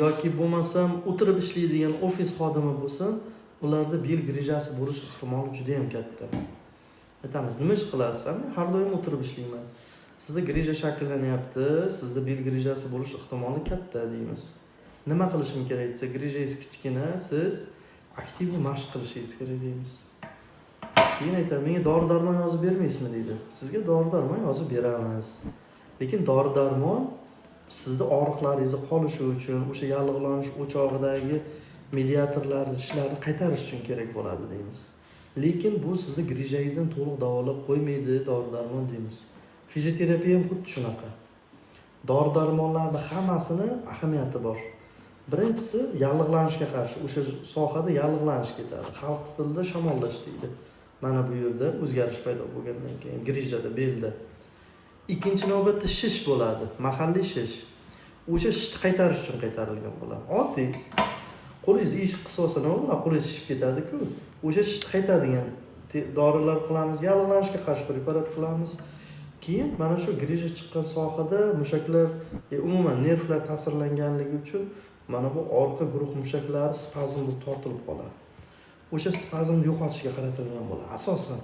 yoki bo'lmasam o'tirib ishlaydigan ofis xodimi bo'lsin, ularda bel grijasi bo'lish ehtimoli juda ham katta. Aytamiz, nima ish qilasiz? Men har doim o'tirib ishlayman. Sizda grija shakllanyapti, sizda bel grijasi bo'lish ehtimoli katta deymiz. Nima qilishim kerak desa, grijangiz kichkina, siz aktiv mashq qilishingiz kerak deymiz. Keyin aytadi, menga dori-darmon yozib bermaysizmi deydi. Sizga dori-darmon yozib beramiz. Lekin dori-darmon sizning og'riqlaringizni qolishi uchun, o'sha yallig'lanish o'chog'idagi mediatorlarning ishlarini qaytarish uchun kerak bo'ladi deymiz. Lekin bu sizni grijangizdan to'liq davolab qo'ymaydi dori-darmon deymiz. Fizioterapiya ham xuddi shunaqa. Dori-darmonlarning hammasini ahamiyati bor. Birinchisi yallig'lanishga qarshi, o'sha sohada yallig'lanish ketadi. Xalq tilida shamollash deydi. Mana bu yerda o'zgarish paydo bo'lgandan keyin grijada, belda. Ikkinchi navbatda shish bo'ladi, mahalliy shish. O'sha shishni qaytarish uchun qaytarilgan bo'ladi. Oddiy qo'lingiz ish qilsa nima bo'ladi? Qo'lingiz shishib ketadi-ku. O'sha shishni qaytadigan dorilar qilamiz, yallig'lanishga qarshi preparat qilamiz. Keyin mana shu grija chiqqan sohada mushaklar, umuman nervlar ta'sirlanganligi uchun mana bu orqa guruh mushaklari spazm bo'lib tortilib qoladi. O'sha spazmni yo'qotishga qaratilgan bo'ladi asosan.